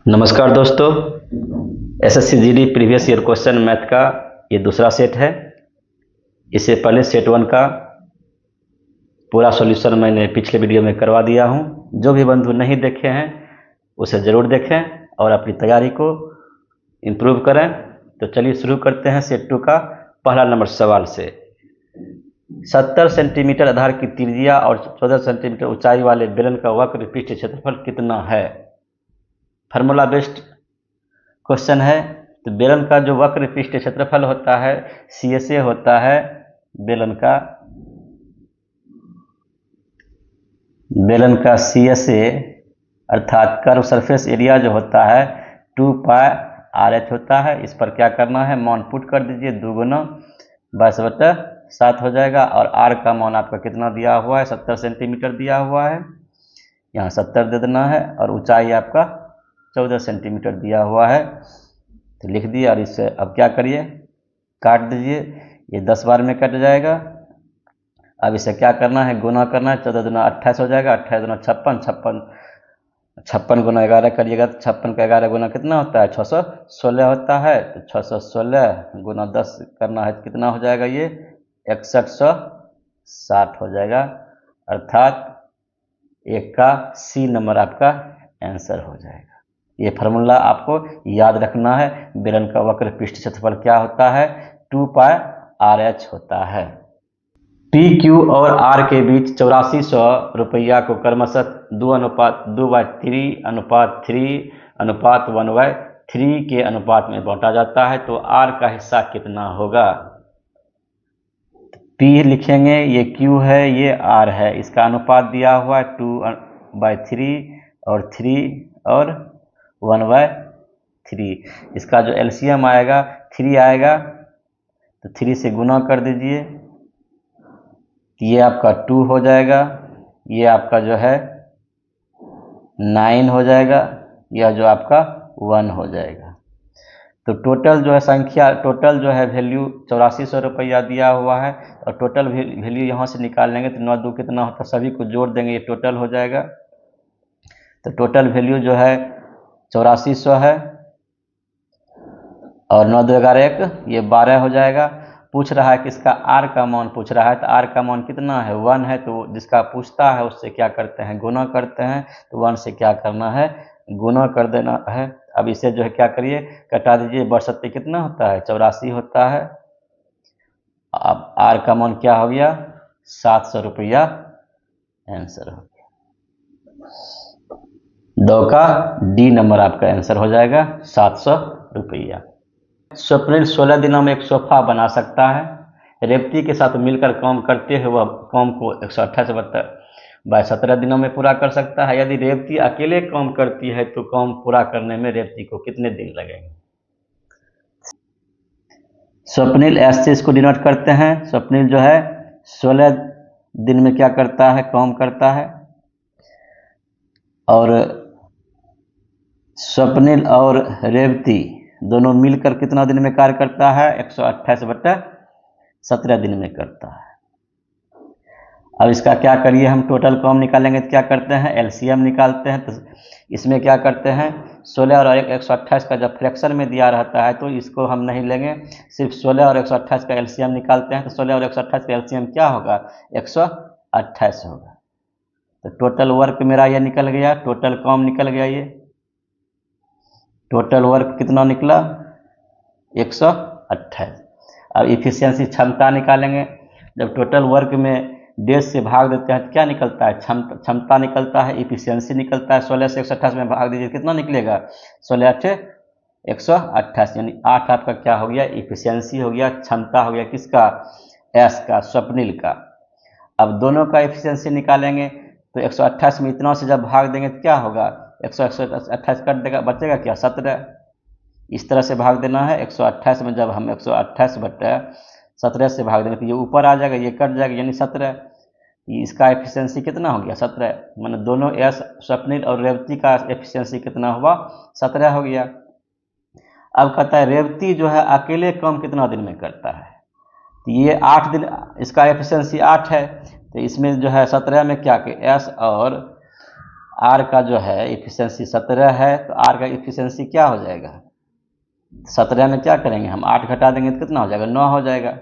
नमस्कार दोस्तों। SSC GD previous year question math का ये दूसरा सेट है। इससे पहले सेट 1 का पूरा सॉल्यूशन मैंने पिछले वीडियो में करवा दिया हूँ। जो भी बंधु नहीं देखे हैं उसे ज़रूर देखें और अपनी तैयारी को इम्प्रूव करें। तो चलिए शुरू करते हैं सेट 2 का पहला नंबर सवाल से। 70 सेंटीमीटर आधार की त्रिज्या और 14 सेंटीमीटर ऊंचाई वाले बेलन का वक्र पृष्ठ क्षेत्रफल कितना है। फार्मूला बेस्ड क्वेश्चन है। तो बेलन का जो वक्र पृष्ठ क्षेत्रफल होता है CSA होता है बेलन का CSA अर्थात कर्व सरफेस एरिया जो होता है 2πRH होता है। इस पर क्या करना है, मान पुट कर दीजिए, 2 गुना 22/7 हो जाएगा। और R का मान आपका कितना दिया हुआ है, 70 सेंटीमीटर दिया हुआ है, यहाँ 70 दे देना है। और ऊंचाई आपका 14 सेंटीमीटर दिया हुआ है, तो लिख दिए। और इससे अब क्या करिए, काट दीजिए, ये 10 बार में कट जाएगा। अब इसे क्या करना है, गुना करना है। 14 दूना 28 हो जाएगा, 28 दूना 56, 56 गुना 11 करिएगा तो 56 का 11 गुना कितना होता है, 616 होता है। तो 616 गुना 10 करना है तो कितना हो जाएगा, ये 6160 हो जाएगा। अर्थात एक का C नंबर आपका आंसर हो जाएगा। ये फार्मूला आपको याद रखना है। बेलन का वक्र पृष्ठ क्षेत्रफल क्या होता है, 2πRH होता है। PQ और R के बीच 8400 रुपया को क्रमशः 2:2/3:3:1/3 के अनुपात में बांटा जाता है, तो R का हिस्सा कितना होगा। P लिखेंगे, ये Q है, ये R है, इसका अनुपात दिया हुआ है 2/3 और 3 और 1/3। इसका जो LCM आएगा 3 आएगा, तो 3 से गुना कर दीजिए, ये आपका 2 हो जाएगा, ये आपका जो है 9 हो जाएगा, यह जो आपका 1 हो जाएगा। तो टोटल जो है संख्या, टोटल जो है वैल्यू 8400 रुपया दिया हुआ है। और टोटल वैल्यू यहाँ से निकाल लेंगे तो 9 2 कितना होता है, सभी को जोड़ देंगे, ये टोटल हो जाएगा। तो टोटल वैल्यू जो है 8400 है और 9 2 11 1 ये 12 हो जाएगा। पूछ रहा है कि इसका R का मान पूछ रहा है, तो R का मान कितना है, 1 है। तो जिसका पूछता है उससे क्या करते हैं, गुना करते हैं। तो 1 से क्या करना है, गुना कर देना है। अब इसे जो है क्या करिए, कटा दीजिए, 62 कितना होता है, 84 होता है। अब R का मान क्या हो गया, 700 रुपया आंसर हो गया। 2 का D नंबर आपका आंसर हो जाएगा, 700 रुपया। स्वप्निल 16 दिनों में एक सोफा बना सकता है। रेवती के साथ मिलकर काम करते हुए वह काम को 128/17 दिनों में पूरा कर सकता है। यदि रेवती अकेले काम करती है तो काम पूरा करने में रेवती को कितने दिन लगेंगे। स्वप्निल S से इसको डिनोट करते हैं। स्वप्निल जो है 16 दिन में क्या करता है, काम करता है। और स्वप्निल और रेवती दोनों मिलकर कितना दिन में कार्य करता है, 128/17 दिन में करता है। अब इसका क्या करिए, हम टोटल काम निकालेंगे तो क्या करते हैं, LCM निकालते हैं। तो इसमें क्या करते हैं, 16 और 128 का जब फ्रैक्शन में दिया रहता है तो इसको हम नहीं लेंगे, सिर्फ 16 और 128 का LCM निकालते हैं। तो 16 और 128 का LCM क्या होगा, 128 होगा। तो टोटल वर्क मेरा ये निकल गया, टोटल काम निकल गया, ये टोटल वर्क कितना निकला, 128। अब इफिशियंसी क्षमता निकालेंगे। जब टोटल वर्क में 1.5 से भाग देते हैं तो क्या निकलता है, क्षमता निकलता है, इफिशियंसी निकलता है। 16 से 128 में भाग दीजिए, कितना निकलेगा, 16 8 128, यानी 8 आपका क्या हो गया, इफिशियंसी हो गया। क्षमता हो गया किसका, S का, स्वप्निल का। अब दोनों का इफिशियंसी निकालेंगे तो 128 में इतना से जब भाग देंगे तो क्या होगा, 128 कट देगा, बचेगा क्या, 17। इस तरह से भाग देना है। 128 में जब हम 128/17 से भाग देंगे तो ये ऊपर आ जाएगा, ये कट जाएगा, यानी 17। इसका एफिशिएंसी कितना हो गया, 17। मैंने दोनों S स्वप्निल और रेवती का एफिशिएंसी कितना हुआ, 17 हो गया। अब कहता है रेवती जो है अकेले काम कितना दिन में करता है, तो ये 8 दिन, इसका एफिशिएंसी 8 है। तो इसमें जो है 17 में क्या कि S और आर का जो है इफिशियंसी 17 है, तो आर का इफिशियंसी क्या हो जाएगा, 17 में क्या करेंगे हम, 8 घटा देंगे तो कितना हो जाएगा, 9 हो जाएगा।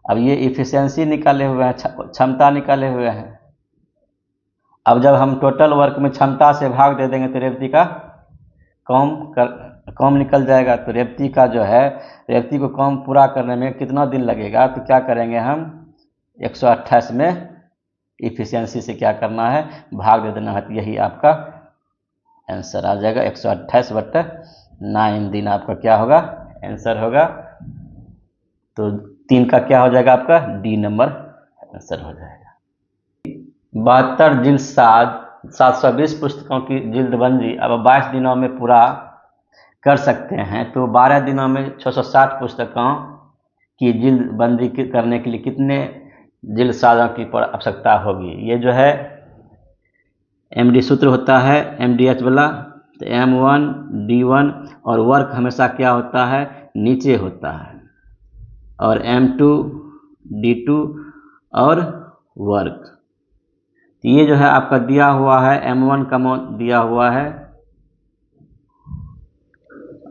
अब ये इफिशियंसी निकाले हुए हैं, क्षमता निकाले हुए हैं। अब जब हम टोटल वर्क में क्षमता से भाग दे देंगे तो रेवती का कम निकल जाएगा। तो रेवती का जो है, रेवती को काम पूरा करने में कितना दिन लगेगा, तो क्या करेंगे हम 128 में इफिशियंसी से क्या करना है, भाग दे देना है। तो यही आपका आंसर आ जाएगा, 128/9 दिन आपका क्या होगा, आंसर होगा। तो 3 का क्या हो जाएगा आपका, डी नंबर आंसर हो जाएगा। 72 जिल्द 720 पुस्तकों की जिल्दबंदी अब 22 दिनों में पूरा कर सकते हैं, तो 12 दिनों में 660 पुस्तकों की जिल्दबंदी करने के लिए कितने जिल्द सालों की आवश्यकता होगी। ये जो है MD सूत्र होता है MDH वाला, तो M1 D1 और वर्क हमेशा क्या होता है, नीचे होता है, और M2 D2 और वर्क। तो ये जो है आपका दिया हुआ है, M1 का दिया हुआ है,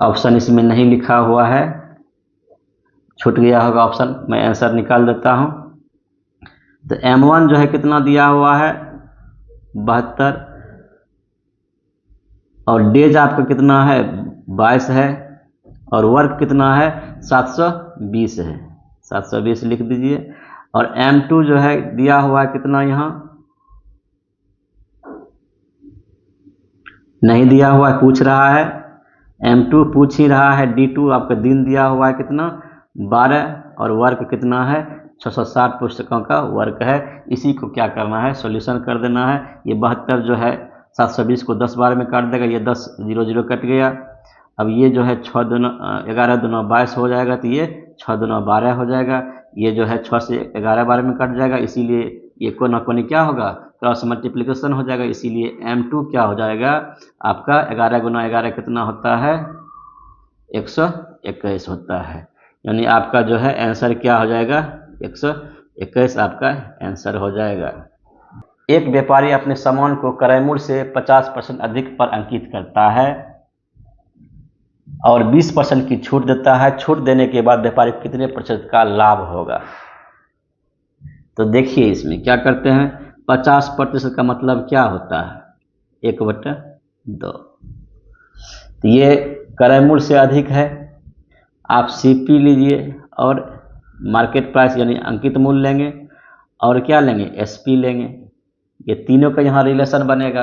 ऑप्शन इसमें नहीं लिखा हुआ है, छूट गया होगा ऑप्शन, मैं आंसर निकाल देता हूं। तो M1 जो है कितना दिया हुआ है, 72, और डेज आपका कितना है, 22 है, और वर्क कितना है, 720 है, 720 लिख दीजिए। और M2 जो है दिया हुआ है कितना, यहाँ नहीं दिया हुआ है, पूछ रहा है, M2 पूछ ही रहा है। D2 आपका दिन दिया हुआ है कितना, 12, और वर्क कितना है, 660 पुस्तकों का वर्क है। इसी को क्या करना है, सॉल्यूशन कर देना है। ये 72 जो है 720 को 10 बार में काट देगा, ये 10 0 0 कट गया। अब ये जो है 6 दूना 11 दूना 22 हो जाएगा, तो ये 6 दूना 12 हो जाएगा। ये जो है 6 से 11 बार में कट जाएगा, इसीलिए ये कोना कोनी क्या होगा, क्रॉस मल्टीप्लिकेशन हो जाएगा। इसीलिए M2 क्या हो जाएगा आपका, 11 गुना 11 कितना होता है, 121 होता है। यानी आपका जो है आंसर क्या हो जाएगा, 121 आपका आंसर हो जाएगा। एक व्यापारी अपने सामान को क्रय मूल्य से 50% अधिक पर अंकित करता है और 20% की छूट देता है। छूट देने के बाद व्यापारी को कितने प्रतिशत का लाभ होगा। तो देखिए इसमें क्या करते हैं, 50% का मतलब क्या होता है, 1/2। तो ये क्रय मूल्य से अधिक है, आप CP लीजिए और मार्केट प्राइस यानी अंकित मूल्य लेंगे, और क्या लेंगे, SP लेंगे। ये तीनों का यहाँ रिलेशन बनेगा।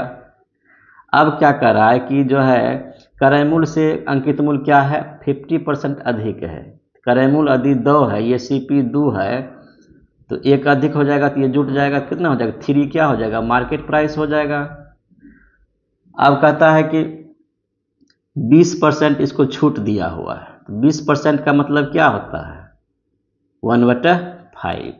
अब क्या कर रहा है कि जो है क्रय मूल्य से अंकित मूल्य क्या है, 50% अधिक है। क्रय मूल्य यदि 2 है, ये CP 2 है, तो 1 अधिक हो जाएगा, तो ये जुट जाएगा, कितना हो जाएगा, 3 क्या हो जाएगा, मार्केट प्राइस हो जाएगा। अब कहता है कि 20% इसको छूट दिया हुआ है, तो 20% का मतलब क्या होता है, 1/5,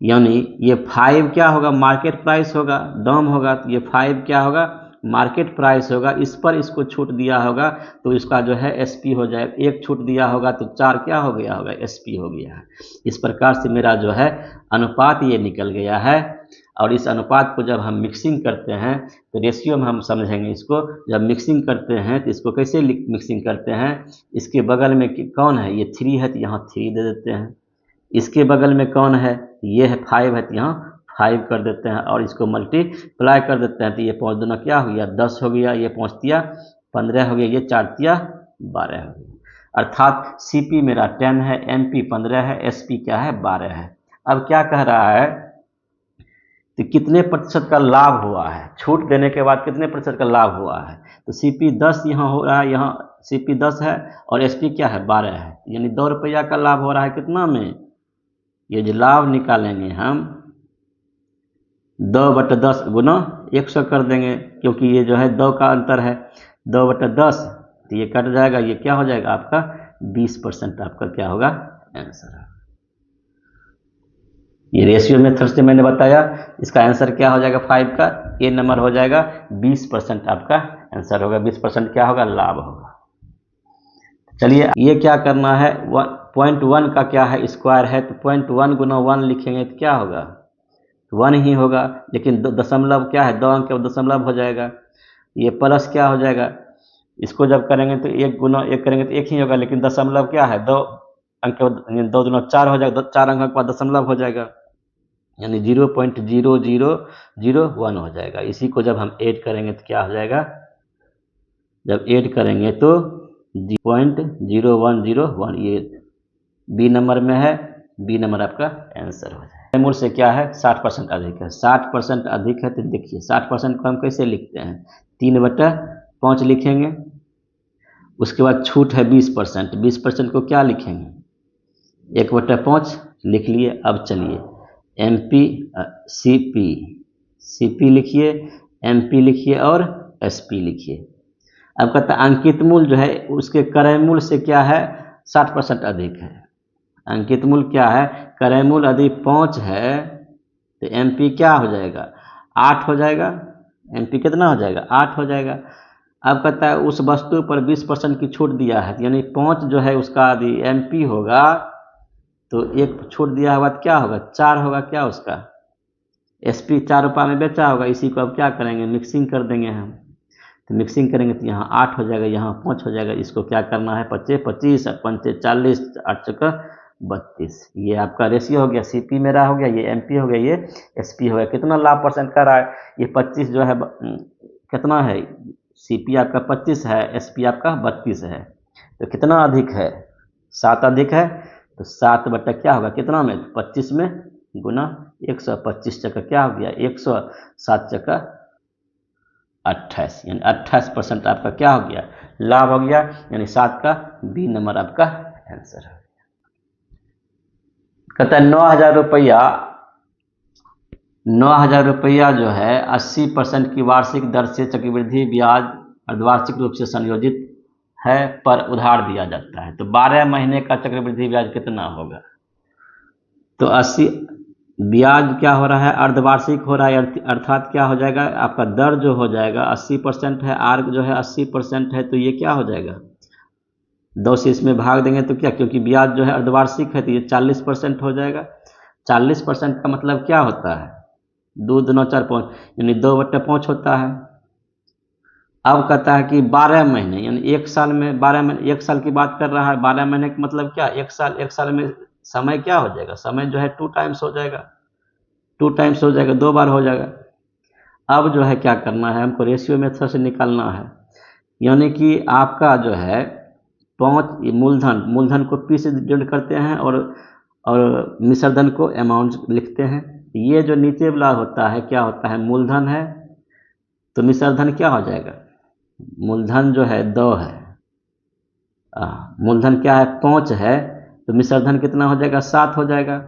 यानी ये 5 क्या होगा, मार्केट प्राइस होगा, दाम होगा, तो ये 5 क्या होगा, मार्केट प्राइस होगा। इस पर इसको छूट दिया होगा, तो इसका जो है SP हो जाएगा। 1 छूट दिया होगा तो 4 क्या हो गया होगा, SP हो गया है। इस प्रकार से मेरा जो है अनुपात ये निकल गया है। और इस अनुपात को जब हम मिक्सिंग करते हैं तो रेशियो में हम समझेंगे इसको। जब मिक्सिंग करते हैं तो इसको कैसे मिक्सिंग करते हैं, इसके बगल में कौन है, ये 3 है, तो यहाँ 3 दे देते हैं। इसके बगल में कौन है, ये है 5 है, तो यहाँ 5 कर देते हैं, और इसको मल्टीप्लाई कर देते हैं, तो ये 5 दूना क्या हो गया, 10 हो गया, ये 5 तिया 15 हो गया, ये 4 तिया 12 हो गया। अर्थात CP मेरा 10 है, NP 15 है, SP क्या है, 12 है। अब क्या कह रहा है, तो कितने प्रतिशत का लाभ हुआ है, छूट देने के बाद कितने प्रतिशत का लाभ हुआ है। तो CP 10 यहाँ हो रहा है, यहाँ CP 10 है और SP क्या है, 12 है, यानी 2 रुपया का लाभ हो रहा है कितना में। ये जो लाभ निकालेंगे हम 2/10 गुना 100 कर देंगे, क्योंकि ये जो है 2 का अंतर है, 2/10, तो ये कट जाएगा, ये क्या हो जाएगा आपका 20% आपका क्या होगा आंसर। ये रेशियो मेथड से मैंने बताया, इसका आंसर क्या हो जाएगा 5 का A नंबर हो जाएगा, 20% आपका आंसर होगा। 20% क्या होगा, लाभ होगा। चलिए ये क्या करना है, 0.1 का क्या है, स्क्वायर है, तो 0.1 गुना 1 लिखेंगे तो क्या होगा, वन ही होगा, लेकिन दशमलव क्या है, 2 अंक के दशमलव हो जाएगा। ये प्लस क्या हो जाएगा, इसको जब करेंगे तो 1 गुना 1 करेंगे तो 1 ही होगा, लेकिन दशमलव क्या है, 2 अंक, 2 दूना 4 हो जाएगा, 4 अंक के बाद दशमलव हो जाएगा, यानी 0.0001 हो जाएगा। इसी को जब हम ऐड करेंगे तो क्या हो जाएगा, जब ऐड करेंगे तो 0.0101, ये बी नंबर में है, बी नंबर आपका आंसर हो जाएगा। मूल से क्या है, 60% अधिक है। 60% अधिक है तो देखिए 60% को हम कैसे लिखते हैं, 3/5 लिखेंगे। उसके बाद छूट है 20%, 20% को क्या लिखेंगे, 1/5 लिख लिए। अब चलिए MP CP लिखिए, MP लिखिए और SP लिखिए। अब कहता है अंकित मूल जो है उसके क्रय मूल से क्या है, 60% अधिक है। अंकित मूल क्या है, क्रय मूल यदि 5 है तो MP क्या हो जाएगा, 8 हो जाएगा। MP कितना हो जाएगा, 8 हो जाएगा। अब कहता है उस वस्तु पर 20% की छूट दिया है, यानी 5 जो है उसका यदि MP होगा तो 1 छूट दिया होगा तो क्या होगा, 4 होगा। क्या उसका SP 4 रुपये में बेचा होगा। इसी को अब क्या करेंगे, मिक्सिंग कर देंगे हम। तो मिक्सिंग करेंगे तो यहाँ 8 हो जाएगा, यहाँ 5 हो जाएगा। इसको क्या करना है, 25 और 5 40, 8 चौका 32। ये आपका रेशियो हो गया, CP मेरा हो गया, ये MP हो गया, ये SP हो गया। कितना लाभ परसेंट कर रहा है, ये 25 जो है कितना है, CP आपका 25 है, SP आपका 32 है। तो कितना अधिक है, 7 अधिक है। तो 7 बटा क्या होगा, कितना में, 25 में गुना 125 चक्का क्या हो गया, 107 चक्का 28, यानी 28% आपका क्या हो गया, लाभ हो गया। यानी 7 का बी नंबर आपका आंसर है। कहता है 9,000 रुपया जो है 80% की वार्षिक दर से चक्रवृद्धि ब्याज अर्धवार्षिक रूप से संयोजित है पर उधार दिया जाता है, तो 12 महीने का चक्रवृद्धि ब्याज कितना होगा। तो 80 ब्याज क्या हो रहा है, अर्धवार्षिक हो रहा है, अर्थात क्या हो जाएगा, आपका दर जो हो जाएगा 80% है, आर जो है 80% है, तो ये क्या हो जाएगा, 2 से इसमें भाग देंगे तो क्या, क्योंकि ब्याज जो है अर्धवार्षिक है तो ये 40% हो जाएगा। 40% का मतलब क्या होता है, 2 दूना 4 5, यानी 2/5 होता है। अब कहता है कि 12 महीने, यानी 1 साल में 12 महीने, 1 साल की बात कर रहा है। 12 महीने का मतलब क्या, 1 साल में समय क्या हो जाएगा, समय जो है 2 टाइम्स हो जाएगा, 2 टाइम्स हो जाएगा, 2 बार हो जाएगा। अब जो है क्या करना है, हमको रेशियो मेथड से निकालना है, यानी कि आपका जो है 5 मूलधन को P से डिनोट करते हैं और मिश्रधन को अमाउंट लिखते हैं। ये जो नीचे वाला होता है क्या होता है, मूलधन है तो मिश्रधन क्या हो जाएगा, मूलधन जो है 2 है, मूलधन क्या है 5 है, तो मिश्रधन कितना हो जाएगा, 7 हो जाएगा।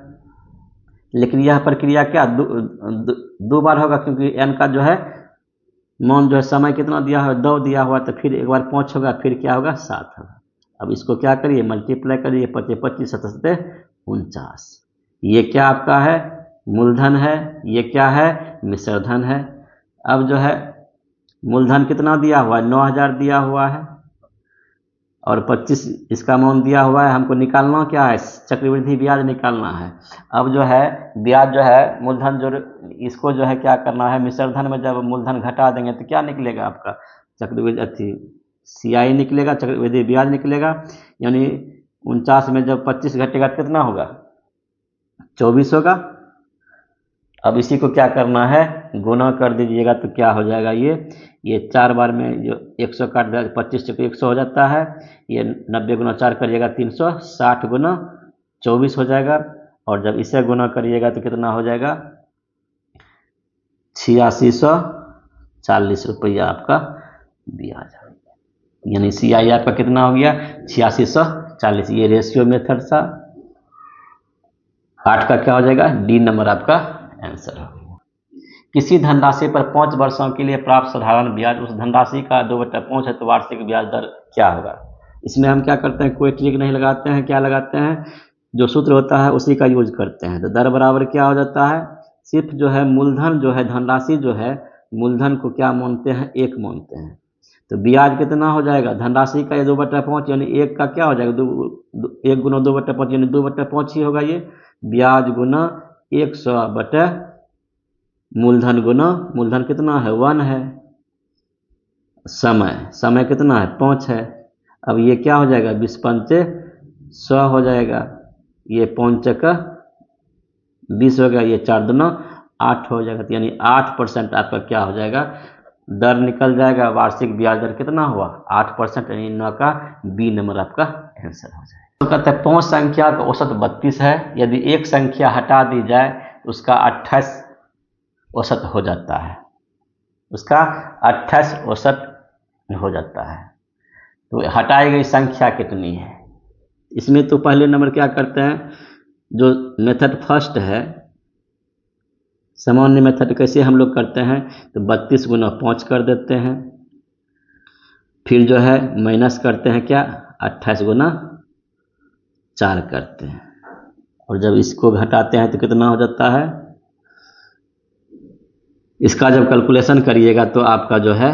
लेकिन यह प्रक्रिया क्या 2 बार होगा, क्योंकि n का जो है मान जो है समय कितना दिया हुआ, 2 दिया हुआ, तो फिर एक बार 5 होगा, फिर क्या होगा 7 होगा। अब इसको क्या करिए, मल्टीप्लाई करिए, 25 27 49। ये क्या आपका है, मूलधन है, ये क्या है, मिश्रधन है। अब जो है मूलधन कितना दिया हुआ है, 9,000 दिया हुआ है और 25 इसका अमाउंट दिया हुआ है। हमको निकालना क्या है, चक्रवृद्धि ब्याज निकालना है। अब जो है ब्याज जो है मूलधन जो इसको जो है क्या करना है, मिश्रधन में जब मूलधन घटा देंगे तो क्या निकलेगा आपका, चक्रवृद्धि CI निकलेगा, चक्रवृद्धि ब्याज निकलेगा। यानी 49 में जब 25 घटेगा कितना होगा, 24 होगा। अब इसी को क्या करना है, गुना कर दीजिएगा तो क्या हो जाएगा, ये 4 बार में जो 100 काट देगा, 25 चक्कर 100 हो जाता है। ये 90 गुना 4 करिएगा 360 गुना 24 हो जाएगा। और जब इसे गुना करिएगा तो कितना हो जाएगा, 8640 रुपया आपका ब्याज। यानी CI आपका कितना हो गया, 8640। ये रेशियो मेथड था। 8 का क्या हो जाएगा, D नंबर आपका आंसर हो गया। किसी धनराशि पर 5 वर्षों के लिए प्राप्त साधारण ब्याज उस धनराशि का 2/5 है तो वार्षिक ब्याज दर क्या होगा। इसमें हम क्या करते हैं, कोई ट्रिक नहीं लगाते हैं, क्या लगाते हैं, जो सूत्र होता है उसी का यूज करते हैं। तो दर बराबर क्या हो जाता है, सिर्फ जो है मूलधन जो है, धनराशि जो है मूलधन को क्या मानते हैं, 1 मानते हैं। तो ब्याज कितना हो जाएगा, धनराशि का ये 2/5, यानी 1 का क्या हो जाएगा, 1 गुना 2/5, यानी 2/5 ही होगा। ये ब्याज गुना 100/5 मूलधन गुना मूलधन कितना है 1 है, समय कितना है 5 है। अब ये क्या हो जाएगा 20 पंचे 100 हो जाएगा, ये 5 का 20 हो गया, ये 4 दूना 8 हो जाएगा। तो यानी 8% आपका क्या हो जाएगा दर निकल जाएगा। वार्षिक ब्याज दर कितना हुआ 8%, यानी 9 का बी नंबर आपका आंसर हो जाएगा। तो कहते हैं 5 संख्या का औसत 32 है, यदि एक संख्या हटा दी जाए तो उसका 28 औसत हो जाता है, उसका 28 औसत हो जाता है। तो हटाई गई संख्या कितनी है, इसमें तो पहले नंबर क्या करते हैं, जो मेथड फर्स्ट है सामान्य मेथड कैसे हम लोग करते हैं, तो 32 गुना 5 कर देते हैं, फिर जो है माइनस करते हैं क्या 28 गुना 4 करते हैं, और जब इसको घटाते हैं तो कितना हो जाता है, इसका जब कैलकुलेशन करिएगा तो आपका जो है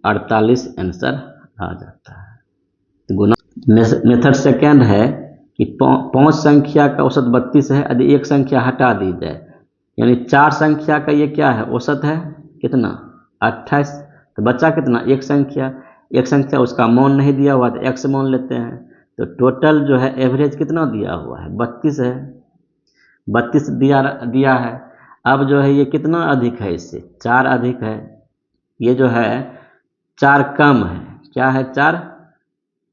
48 आंसर आ जाता है। तो गुना मेथड सेकेंड है कि 5 संख्या का औसत 32 है, यदि एक संख्या हटा दी जाए, यानी 4 संख्या का ये क्या है औसत है कितना 28, तो बचा कितना एक संख्या उसका मान नहीं दिया हुआ तो x मान लेते हैं, तो टोटल जो है एवरेज कितना दिया हुआ है 32 है, 32 दिया है। अब जो है ये कितना अधिक है, इससे 4 अधिक है, ये जो है 4 कम है, क्या है 4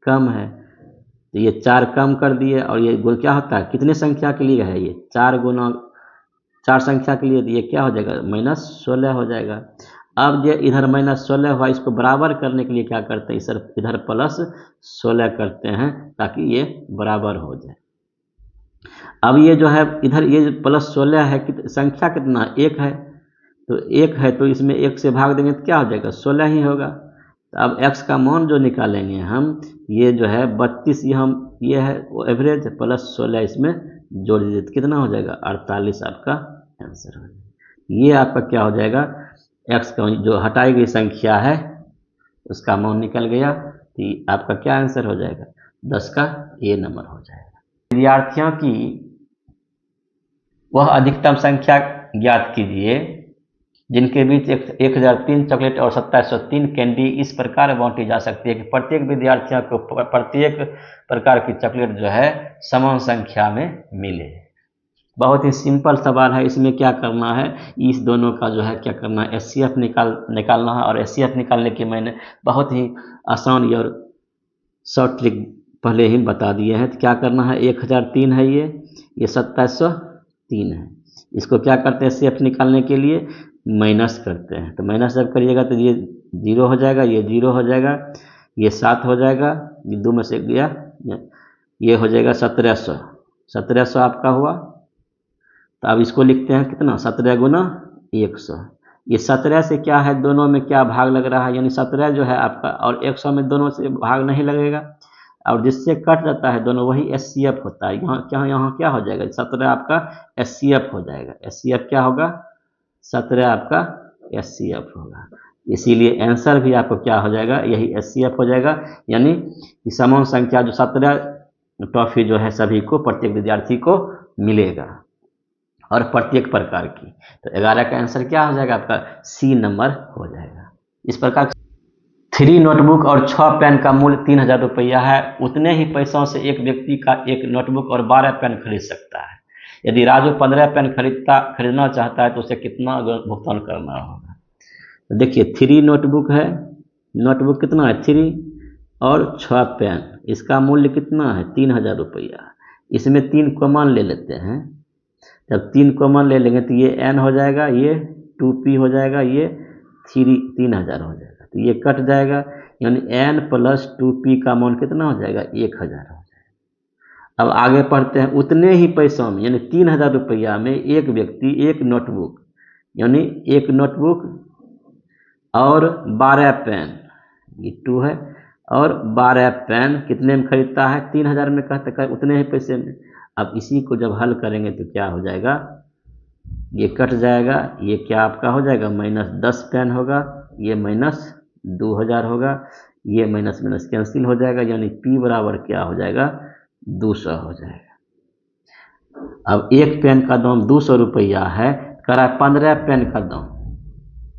कम है, तो ये 4 कम कर दिए, और ये गुण क्या होता है कितने संख्या के लिए है, ये 4 गुना 4 संख्या के लिए, तो ये क्या हो जाएगा -16 हो जाएगा। अब जो इधर -16 हुआ, इसको बराबर करने के लिए क्या करते हैं, सिर्फ इधर +16 करते हैं ताकि ये बराबर हो जाए। अब ये जो है इधर ये +16 है, संख्या कितना 1 है, तो 1 है तो इसमें 1 से भाग देंगे तो क्या हो जाएगा 16 ही होगा। तो अब x का मान जो निकालेंगे हम, ये जो है 32 ये है वो एवरेज, +16 इसमें जोड़ दीजिए तो कितना हो जाएगा 48 आपका आंसर हो जाएगा। ये आपका क्या हो जाएगा x का जो हटाई गई संख्या है उसका मान निकल गया, तो आपका क्या आंसर हो जाएगा 10 का ए नंबर हो जाएगा। विद्यार्थियों की वह अधिकतम संख्या ज्ञात कीजिए जिनके बीच 1003 चॉकलेट और 2703 कैंडी इस प्रकार बांटी जा सकती है कि प्रत्येक विद्यार्थियों को प्रत्येक प्रकार की चॉकलेट जो है समान संख्या में मिले। बहुत ही सिंपल सवाल है, इसमें क्या करना है, इस दोनों का जो है क्या करना है एचसीएफ निकालना है, और एचसीएफ निकालने की मैंने बहुत ही आसान और शॉर्ट ट्रिक पहले ही बता दिए हैं। तो क्या करना है 1003 है, ये 2703 है, इसको क्या करते हैं एचसीएफ निकालने के लिए माइनस करते हैं, तो माइनस जब करिएगा तो ये 0 हो जाएगा, ये 0 हो जाएगा, ये 7 हो जाएगा, ये 2 में से गया, ये हो जाएगा 1700 आपका हुआ। तो अब इसको लिखते हैं कितना 17 गुना 100, ये 17 से क्या है दोनों में क्या भाग लग रहा है, यानी 17 जो है आपका और 100 में दोनों से भाग नहीं लगेगा, और जिससे कट जाता है दोनों वही एचसीएफ होता है। यहाँ क्या हो जाएगा 17 आपका एचसीएफ हो जाएगा, एचसीएफ क्या होगा 17 आपका एचसीएफ होगा, इसीलिए आंसर भी आपको क्या हो जाएगा यही एचसीएफ हो जाएगा। यानी समान संख्या जो 17 टॉफी जो है सभी को प्रत्येक विद्यार्थी को मिलेगा और प्रत्येक प्रकार की, तो 11 का आंसर क्या हो जाएगा आपका सी नंबर हो जाएगा। इस प्रकार 3 नोटबुक और 6 पेन का मूल्य 3000 रुपया है, उतने ही पैसों से एक व्यक्ति का एक नोटबुक और 12 पेन खरीद सकता है। यदि राजू 15 पेन खरीदना चाहता है तो उसे कितना भुगतान करना होगा। तो देखिए 3 नोटबुक है, नोटबुक कितना है 3 और 6 पेन, इसका मूल्य कितना है 3000 रुपया। इसमें 3 कॉमन ले लेते हैं, जब 3 कॉमन ले लेंगे तो ये n हो जाएगा, ये 2p हो जाएगा, ये 3000 हो जाएगा, तो ये कट जाएगा, यानी n + 2p का मान कितना हो जाएगा 1000 हो जाएगा। अब आगे पढ़ते हैं उतने ही पैसों में, यानी 3000 रुपया में एक व्यक्ति एक नोटबुक, यानी एक नोटबुक और 12 पेन, ये 2 है, और 12 पेन कितने में खरीदता है 3000 में, कहते उतने ही पैसे में। अब इसी को जब हल करेंगे तो क्या हो जाएगा, ये कट जाएगा, ये क्या आपका हो जाएगा -10 पेन होगा, ये -2000 होगा, ये माइनस कैंसिल हो जाएगा, यानी p बराबर क्या हो जाएगा 200 हो जाएगा। अब एक पेन का दाम 200 रुपया है, कह रहा है 15 पेन खरीदो,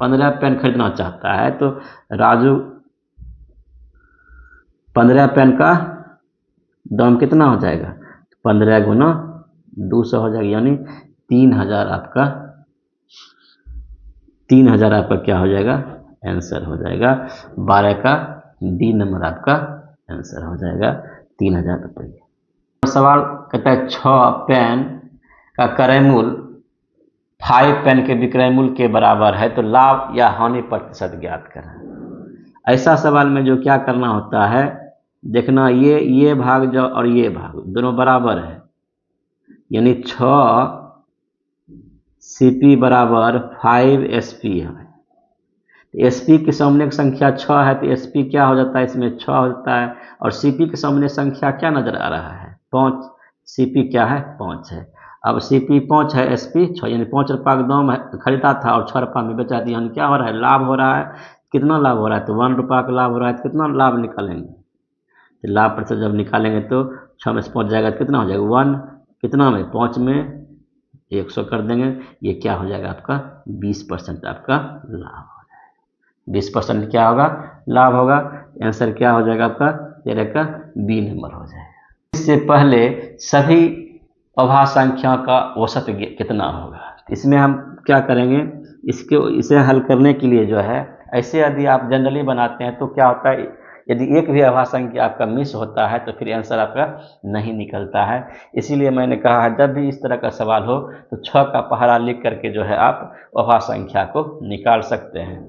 15 पेन खरीदना चाहता है तो राजू 15 पेन का दाम कितना हो जाएगा, 15 गुना 200 हो जाएगा, यानी 3000 आपका 3000 आपका क्या हो जाएगा, आंसर हो जाएगा। 12 का डी नंबर आपका आंसर हो जाएगा 3000 रुपये। सवाल कहता है 6 पेन का क्रय मूल्य 5 पेन के विक्रय मूल्य के बराबर है तो लाभ या हानि प्रतिशत ज्ञात करें। ऐसा सवाल में जो क्या करना होता है, देखना ये भाग जो और ये भाग दोनों बराबर है, यानी 6 CP बराबर 5 SP है। SP के सामने की संख्या 6 है तो SP क्या हो जाता है, इसमें 6 हो जाता है, और CP के सामने संख्या क्या नजर आ रहा है, 5। CP क्या है, 5 है। अब CP 5 है, SP 6, यानी 5 रुपये का दाम खरीदा था और 6 रुपये में बेचा दिया, यानी क्या हो रहा है, लाभ हो रहा है। कितना लाभ हो रहा है, तो 1 रुपये का लाभ हो रहा है, तो कितना लाभ निकालेंगे, तो लाभ प्रतिशत जब निकालेंगे तो 6 में से 5 जाएगा तो कितना हो जाएगा 1, कितना में 5 में 100 कर देंगे, ये क्या हो जाएगा आपका 20% आपका लाभ हो जाएगा। 20% क्या होगा, लाभ होगा। आंसर क्या हो जाएगा आपका 13 का बी नंबर हो जाएगा। इससे पहले सभी अभाज्य संख्या का औसत कितना होगा, इसमें हम क्या करेंगे, इसे हल करने के लिए जो है, ऐसे यदि आप जनरली बनाते हैं तो क्या होता है, यदि एक भी अभाज्य संख्या आपका मिस होता है तो फिर आंसर आपका नहीं निकलता है। इसीलिए मैंने कहा है जब भी इस तरह का सवाल हो तो 6 का पहाड़ा लिख करके जो है आप अभाज्य संख्या को निकाल सकते हैं।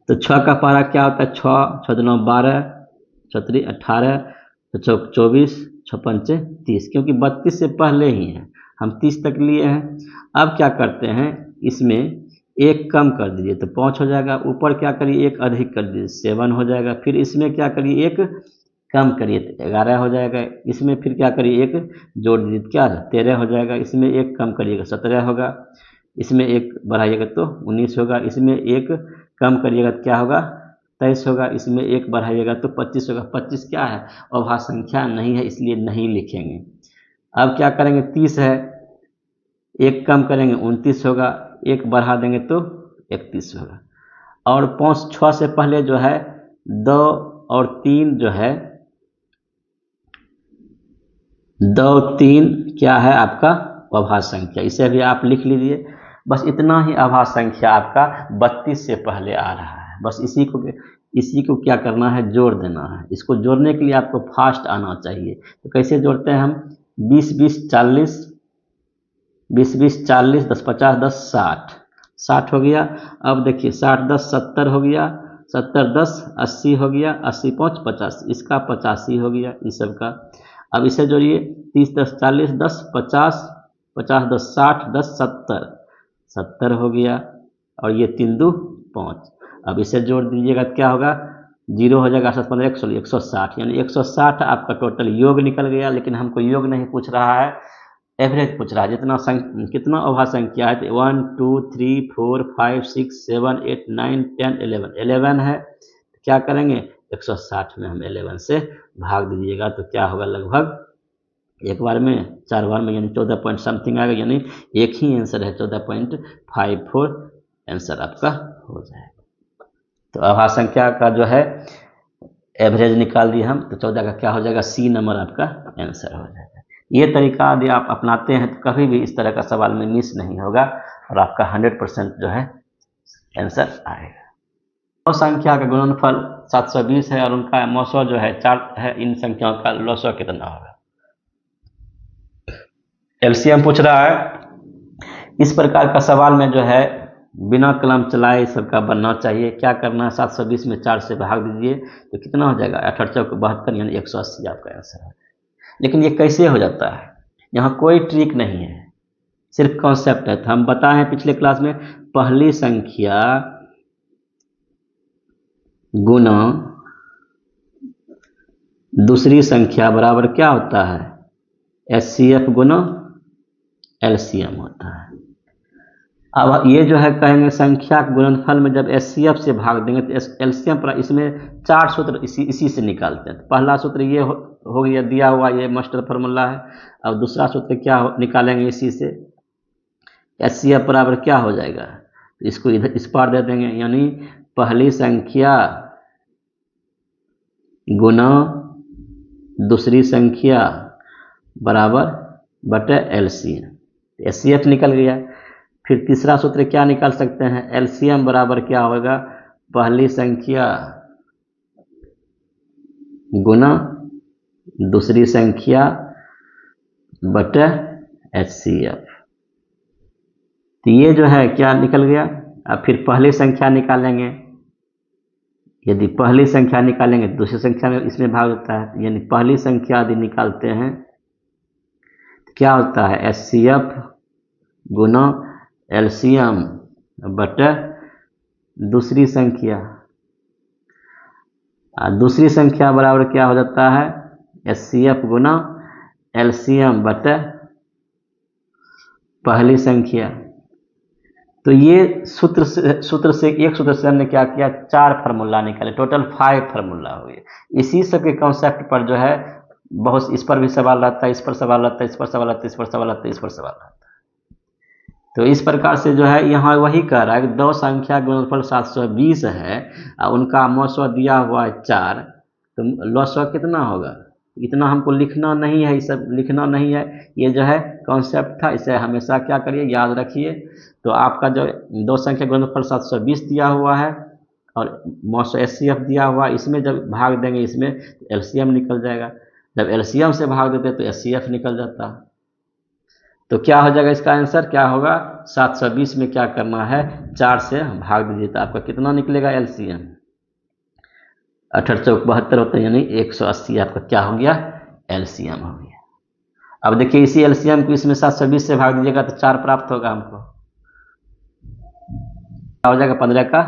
तो 6 का पहाड़ा क्या होता है, 6 6 9 12 6 3 18 24 6 5 30, क्योंकि 32 से पहले ही है, हम 30 तक लिए हैं। अब क्या करते हैं, इसमें एक कम कर दीजिए तो 5 हो जाएगा, ऊपर क्या करिए एक अधिक कर दीजिए 7 हो जाएगा, फिर इसमें क्या करिए एक कम करिए तो 11 हो जाएगा, इसमें फिर क्या करिए एक जोड़ दीजिए क्या 13 हो जाएगा, इसमें एक कम करिएगा 17 होगा, इसमें एक बढ़ाइएगा तो 19 होगा, इसमें एक कम करिएगा तो क्या होगा 23 होगा, इसमें एक बढ़ाइएगा तो 25 होगा। 25 क्या है, अभाज्य संख्या नहीं है, इसलिए नहीं लिखेंगे। अब क्या करेंगे, 30 है, एक कम करेंगे 29 होगा, एक बढ़ा देंगे तो 31 होगा। और 5 6 से पहले जो है 2 और 3 जो है 2 3 क्या है आपका अभाज्य संख्या, इसे भी आप लिख लीजिए। बस इतना ही अभाज्य संख्या आपका 32 से पहले आ रहा है, बस इसी को क्या करना है, जोड़ देना है। इसको जोड़ने के लिए आपको फास्ट आना चाहिए, तो कैसे जोड़ते हैं हम, 20 20 40 20 20 40 10 50 10 60 60 हो गया। अब देखिए 60 10 70 हो गया, 70 10 80 हो गया, 80 5 50, इसका 85 हो गया इस सब का। अब इसे जोड़िए 30 10 40 10 50 50 10 60 10 70 70 हो गया, और ये 3 2 5। अब इसे जोड़ दीजिएगा क्या होगा, 0 हो जाएगा 15 160, यानी 160 आपका टोटल योग निकल गया। लेकिन हमको योग नहीं पूछ रहा है, एवरेज पूछ रहा है, कितना अभाज्य संख्या है, 1 2 3 4 5 6 7 8 9 10 11 है, तो क्या करेंगे 160 में हम 11 से भाग दीजिएगा तो क्या होगा, लगभग एक बार में 4 बार में, यानी 14 पॉइंट समथिंग आएगा, यानी एक ही आंसर है 14.54 आंसर आपका हो जाएगा। तो अभाज्य संख्या का जो है एवरेज निकाल दिए हम, तो 14 का क्या हो जाएगा, सी नंबर आपका आंसर हो जाएगा। ये तरीका यदि आप अपनाते हैं तो कभी भी इस तरह का सवाल में मिस नहीं होगा और आपका 100% जो है आंसर आएगा। 9 संख्या का गुणनफल 720 है और उनका मौसो जो है 4 है, इन संख्याओं का लौसो कितना होगा, एलसीएम पूछ रहा है। इस प्रकार का सवाल में जो है बिना कलम चलाए सबका बनना चाहिए। क्या करना है, 720 में 4 से भाग दीजिए तो कितना हो जाएगा, 18 चौक 72, यानी 180 आपका आंसर है। लेकिन ये कैसे हो जाता है, यहाँ कोई ट्रिक नहीं है, सिर्फ कॉन्सेप्ट है। तो हम बताए हैं पिछले क्लास में, पहली संख्या गुना दूसरी संख्या बराबर क्या होता है, एचसीएफ गुना एलसीएम होता है। अब ये जो है कहेंगे संख्या के गुणनफल में जब एचसीएफ से भाग देंगे तो एलसीएम पर, इसमें 4 सूत्र इसी से निकालते हैं। तो पहला सूत्र ये हो गया, दिया हुआ ये मास्टर फार्मूला है। अब दूसरा सूत्र क्या निकालेंगे इसी से, HCF बराबर क्या हो जाएगा, तो इसको इधर इस पार दे देंगे, यानी पहली संख्या गुना दूसरी संख्या बराबर बटे LCM, HCF निकल गया। फिर तीसरा सूत्र क्या निकाल सकते हैं, LCM बराबर क्या होगा, पहली संख्या गुना दूसरी संख्या बटे HCF। तो ये जो है क्या निकल गया। अब फिर पहली संख्या निकालेंगे, यदि पहली संख्या निकालेंगे दूसरी संख्या में इसमें भाग होता है, यानी पहली संख्या यदि निकालते हैं तो क्या होता है, HCF गुना LCM बटे दूसरी संख्या। दूसरी संख्या बराबर क्या हो जाता है, HCF गुना LCM बटे पहली संख्या। तो ये सूत्र से एक सूत्र से हमने क्या किया, 4 फार्मूला निकाले, टोटल 5 फार्मूला हुए। इसी सब के कॉन्सेप्ट पर जो है बहुत, इस पर भी सवाल रहता है, इस पर सवाल रहता है, इस पर सवाल रहता है, इस पर सवाल रहता है, इस पर सवाल रहता है। तो इस प्रकार से जो है यहाँ वही कह रहा है कि दो संख्या गुणनफल 720 है और उनका मौसवा दिया हुआ है 4, तो लौसवा कितना होगा, इतना हमको लिखना नहीं है, ये सब लिखना नहीं है, ये जो है कॉन्सेप्ट था, इसे हमेशा क्या करिए, याद रखिए। तो आपका जो दो संख्या गुणनफल 720 दिया हुआ है और मौसवा HCF दिया हुआ है, इसमें जब भाग देंगे इसमें तो LCM निकल जाएगा, जब LCM से भाग देते तो HCF निकल जाता। तो क्या हो जाएगा, इसका आंसर क्या होगा, 720 में क्या करना है, 4 से भाग दीजिए, तो आपका कितना निकलेगा LCM, 7872 होता है, यानी 180 आपका क्या हो गया, LCM हो गया। अब देखिए इसी LCM को इसमें 720 से भाग दीजिएगा तो 4 प्राप्त होगा हमको, क्या हो जाएगा, 15 का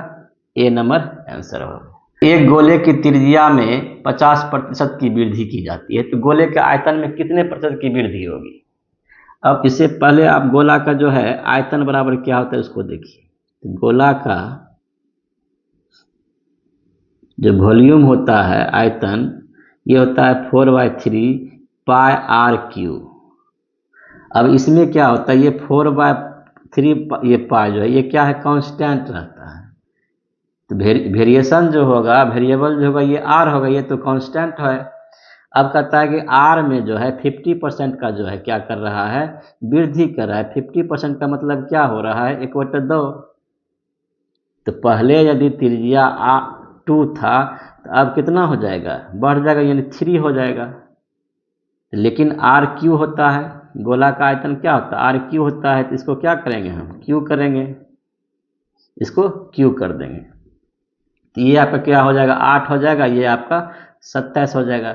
A नंबर आंसर होगा। एक गोले की त्रिज्या में 50% की वृद्धि की जाती है, तो गोले के आयतन में कितने प्रतिशत की वृद्धि होगी। अब इससे पहले आप गोला का जो है आयतन बराबर क्या होता है उसको देखिए। तो गोला का जो वॉल्यूम होता है, आयतन, ये होता है 4/3 पाई r3। अब इसमें क्या होता है, ये 4/3 ये पाई जो है ये क्या है, कांस्टेंट रहता है। तो वेरिएशन जो होगा, वेरिएबल जो होगा ये r होगा, ये तो कांस्टेंट है। अब कहता है कि R में जो है 50% का जो है क्या कर रहा है, वृद्धि कर रहा है। 50% का मतलब क्या हो रहा है, 1/2। तो पहले यदि त्रिज्या 2 था तो अब कितना हो जाएगा, बढ़ जाएगा, यानी 3 हो जाएगा। लेकिन RQ होता है, गोला का आयतन क्या होता है, RQ होता है, तो इसको क्या करेंगे हम, Q करेंगे, इसको Q कर देंगे। तो ये आपका क्या हो जाएगा, 8 हो जाएगा, ये आपका 27 हो जाएगा।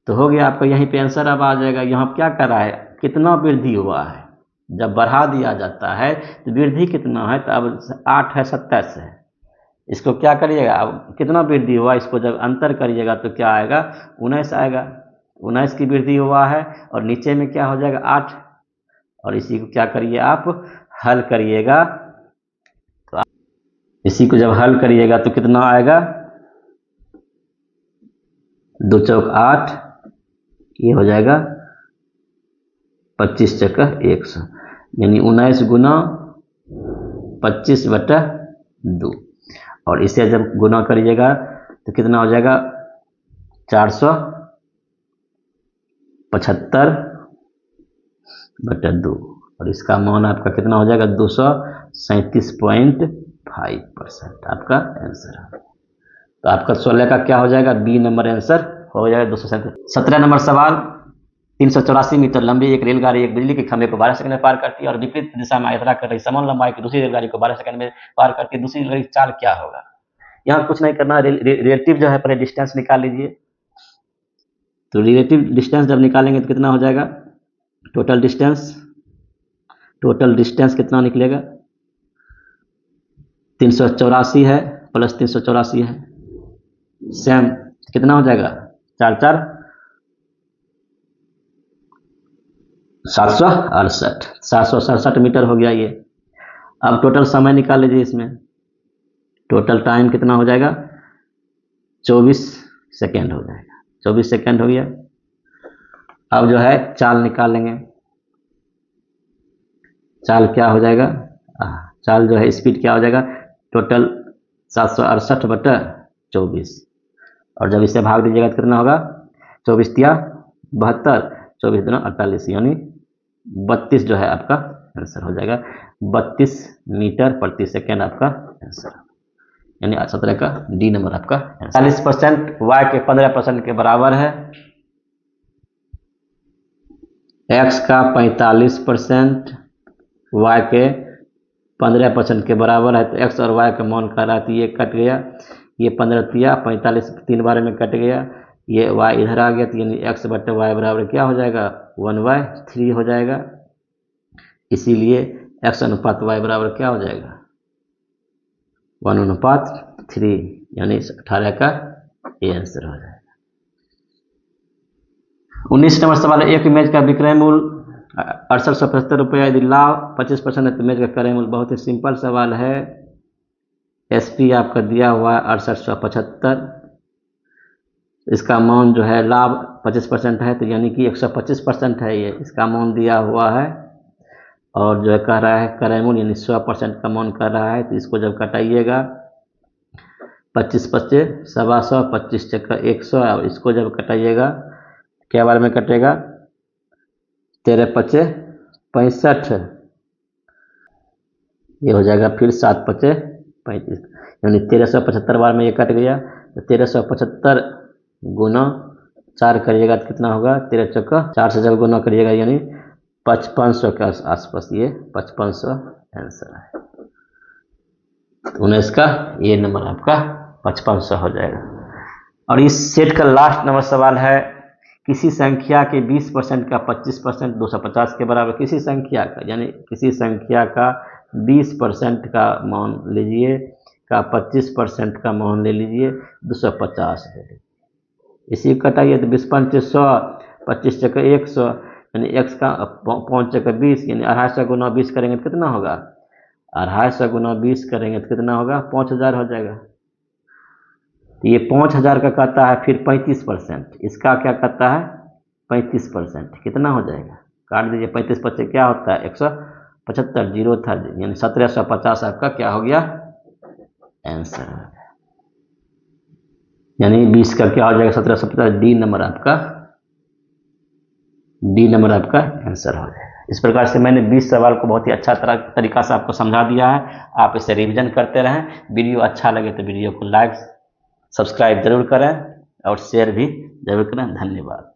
तो हो गया आपका, यहीं पे आंसर अब आ जाएगा। यहाँ क्या कर रहा है, कितना वृद्धि हुआ है, जब बढ़ा दिया जाता है तो वृद्धि कितना है, तो अब 8 है 27 है, इसको क्या करिएगा, अब कितना वृद्धि हुआ, इसको जब अंतर करिएगा तो क्या आएगा, 19 आएगा। 19 की वृद्धि हुआ है और नीचे में क्या हो जाएगा, 8। और इसी को क्या करिए आप, हल करिएगा। तो इसी को जब हल करिएगा तो कितना आएगा, 2 चौक 8, ये हो जाएगा 25 चक्का 100, यानी 19 गुना 25/2। और इसे जब गुना करिएगा तो कितना हो जाएगा, 475/2, और इसका मान आपका कितना हो जाएगा, 237.5% आपका आंसर है। तो आपका 16 का क्या हो जाएगा, B नंबर आंसर हो जाएगा 237। 17 नंबर सवाल, 384 मीटर लंबी एक रेलगाड़ी एक बिजली के खंभे को 12 सेकंड में पार करती है और विपरीत दिशा में यात्रा कर रही समान लंबाई की दूसरी रेलगाड़ी को 12 सेकंड में पार करती है, दूसरी रेलगाड़ी की चाल क्या होगा। यहाँ कुछ नहीं करना, रिलेटिव जो है पहले डिस्टेंस निकाल लीजिए। तो रिलेटिव डिस्टेंस जब निकालेंगे तो कितना हो जाएगा, टोटल डिस्टेंस कितना निकलेगा, 384 है प्लस 384 है, सेम कितना हो जाएगा, 4 768 मीटर हो गया ये। अब टोटल समय निकाल लीजिए, इसमें टोटल टाइम कितना हो जाएगा, 24 सेकेंड हो जाएगा, 24 सेकेंड हो गया। अब जो है चाल निकाल लेंगे, चाल क्या हो जाएगा, चाल जो है स्पीड क्या हो जाएगा, टोटल 768/24। और जब इसे भाग दीजिएगा तो कितना होगा, 24 तिया 72, 24 दूना 48, यानी 32 जो है आपका आंसर हो जाएगा। 32 मीटर प्रति सेकेंड आपका आंसर, यानी 17 का डी नंबर आपका। 40% वाई के 15% के बराबर है, एक्स का 45% वाई के 15% के बराबर है। तो एक्स और वाई का मान कर रहा है, तो ये कट गया, ये 15 तिया 45 3 बार में कट गया, ये वाई इधर आ गया, तो यानी एक्स बटे वाई बराबर क्या हो जाएगा, 1/3 हो जाएगा। इसीलिए एक्स अनुपात वाई बराबर क्या हो जाएगा, 1/3, यानी 18 का ये आंसर हो जाएगा। 19 नंबर सवाल है, एक इमेज का विक्रय मूल्य 6875 रुपये, यदि लाभ 25% है तो इमेज का क्रय मूल्य। बहुत ही सिंपल सवाल है। एसपी आपका दिया हुआ है 6875, इसका मान जो है लाभ 25% है, तो यानी कि 125% है ये, इसका मान दिया हुआ है। और जो है कह रहा है क्रय मूल्य यानी 100% का मान कर रहा है, तो इसको जब कटाइएगा 25 25 125, 25 चक्का 100, और इसको जब कटाइएगा क्या बार में कटेगा, 13 25 65, ये हो जाएगा फिर 7 25 35, यानी 1375 बार में ये कट गया। तो 1375 गुना 4 करिएगा तो कितना होगा, 13 चक्का 4 से जब गुना करिएगा यानी 5500 के आसपास, ये 5500 आंसर है। 19 का ये नंबर आपका 5500 हो जाएगा। और इस सेट का लास्ट नंबर सवाल है, किसी संख्या के 20% का 25% 250 के बराबर, किसी संख्या का यानी किसी संख्या का 20% का मान लीजिए, का 25% का मान ले लीजिए, 250 ले लीजिए। इसी कटाइए तो 20 5 100, 25 चक्कर 100, यानी x का 5 चक्कर 20, यानी 250 गुना 20 करेंगे तो कितना होगा, 250 गुना 20 करेंगे तो कितना होगा, 5000 हो जाएगा। तो ये 5000 का कहता है फिर 35%, इसका क्या कहता है 35%, कितना हो जाएगा, काट दीजिए, 35 25 क्या होता है 175, जीरो था, यानी 1750 आपका क्या हो गया आंसर, यानी 20 का क्या हो जाएगा 1750, डी नंबर आपका आंसर हो जाएगा। इस प्रकार से मैंने 20 सवाल को बहुत ही अच्छा तरीका से आपको समझा दिया है। आप इसे रिवीजन करते रहें। वीडियो अच्छा लगे तो वीडियो को लाइक सब्सक्राइब जरूर करें और शेयर भी जरूर करें। धन्यवाद।